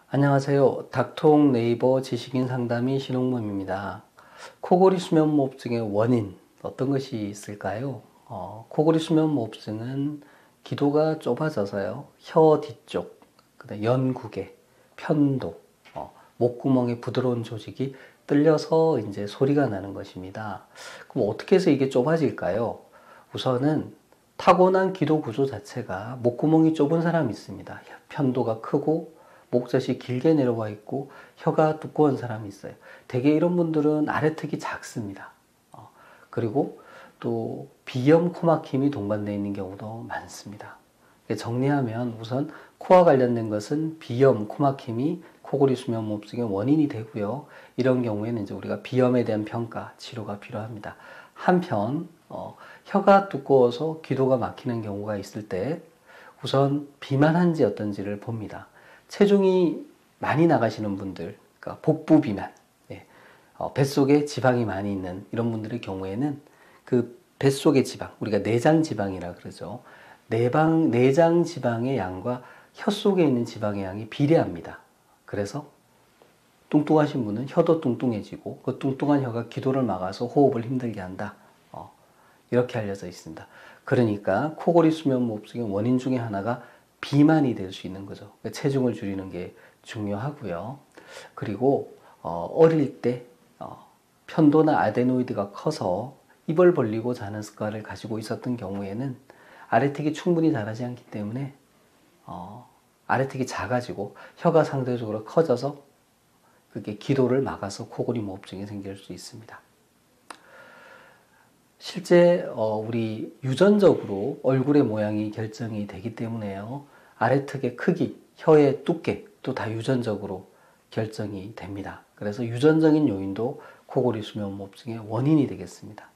안녕하세요. 닥통 네이버 지식인 상담의 신홍범입니다. 코골이 수면무호흡증의 원인 어떤 것이 있을까요? 코골이 수면무호흡증은 기도가 좁아져서요. 혀 뒤쪽, 그다음 연구개, 편도, 목구멍의 부드러운 조직이 뚫려서 이제 소리가 나는 것입니다. 그럼 어떻게 해서 이게 좁아질까요? 우선은 타고난 기도 구조 자체가 목구멍이 좁은 사람이 있습니다. 편도가 크고 목젖이 길게 내려와 있고 혀가 두꺼운 사람이 있어요. 대개 이런 분들은 아래턱이 작습니다. 그리고 또 비염, 코막힘이 동반되어 있는 경우도 많습니다. 정리하면 우선 코와 관련된 것은 비염, 코막힘이 코골이 수면무호흡증의 원인이 되고요. 이런 경우에는 이제 우리가 비염에 대한 평가, 치료가 필요합니다. 한편 혀가 두꺼워서 기도가 막히는 경우가 있을 때 우선 비만한지 어떤지를 봅니다. 체중이 많이 나가시는 분들, 그러니까 복부 비만, 뱃속에 지방이 많이 있는 이런 분들의 경우에는 그 뱃속의 지방, 우리가 내장 지방이라 그러죠. 내장 지방의 양과 혀 속에 있는 지방의 양이 비례합니다. 그래서 뚱뚱하신 분은 혀도 뚱뚱해지고 그 뚱뚱한 혀가 기도를 막아서 호흡을 힘들게 한다. 이렇게 알려져 있습니다. 그러니까 코골이 수면무호흡증의 원인 중에 하나가 비만이 될 수 있는 거죠. 그러니까 체중을 줄이는 게 중요하고요. 그리고 어릴 때 편도나 아데노이드가 커서 입을 벌리고 자는 습관을 가지고 있었던 경우에는 아래턱이 충분히 자라지 않기 때문에 아래턱이 작아지고 혀가 상대적으로 커져서 그게 기도를 막아서 코골이 무호흡증이 생길 수 있습니다. 실제 우리 유전적으로 얼굴의 모양이 결정이 되기 때문에요. 아래턱의 크기, 혀의 두께 또 다 유전적으로 결정이 됩니다. 그래서 유전적인 요인도 코골이 수면무호흡증의 원인이 되겠습니다.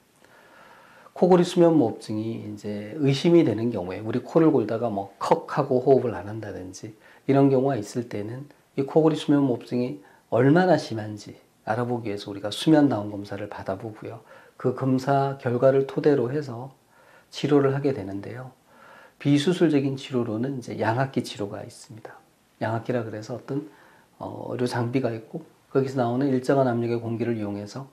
코골이 수면무호흡증이 이제 의심이 되는 경우에 우리 코를 골다가 뭐 컥 하고 호흡을 안 한다든지 이런 경우가 있을 때는 이 코골이 수면무호흡증이 얼마나 심한지 알아보기 위해서 우리가 수면 다운 검사를 받아보고요. 그 검사 결과를 토대로 해서 치료를 하게 되는데요. 비수술적인 치료로는 이제 양압기 치료가 있습니다. 양압기라 그래서 어떤 의료 장비가 있고 거기서 나오는 일정한 압력의 공기를 이용해서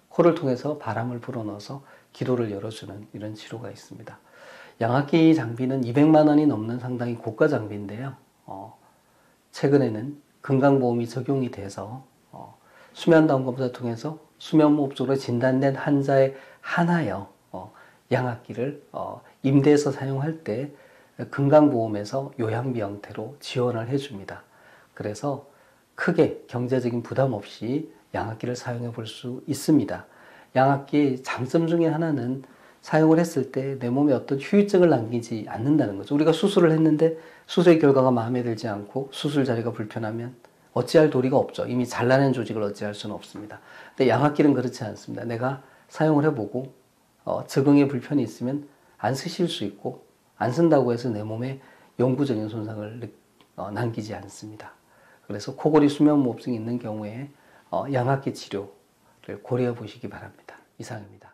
코를 통해서 바람을 불어넣어서 기도를 열어주는 이런 치료가 있습니다. 양압기 장비는 200만 원이 넘는 상당히 고가 장비인데요. 최근에는 건강보험이 적용이 돼서 수면다운 검사 통해서 수면무호흡증으로 진단된 환자에 한하여 양압기를 임대해서 사용할 때 건강보험에서 요양비 형태로 지원을 해줍니다. 그래서 크게 경제적인 부담 없이 양압기를 사용해 볼 수 있습니다. 양압기의 장점 중에 하나는 사용을 했을 때 내 몸에 어떤 후유증을 남기지 않는다는 거죠. 우리가 수술을 했는데 수술의 결과가 마음에 들지 않고 수술 자리가 불편하면 어찌할 도리가 없죠. 이미 잘라낸 조직을 어찌할 수는 없습니다. 근데 양압기는 그렇지 않습니다. 내가 사용을 해보고 적응에 불편이 있으면 안 쓰실 수 있고 안 쓴다고 해서 내 몸에 영구적인 손상을 남기지 않습니다. 그래서 코골이 수면무호흡증이 있는 경우에 양압기 치료를 고려해 보시기 바랍니다. 이상입니다.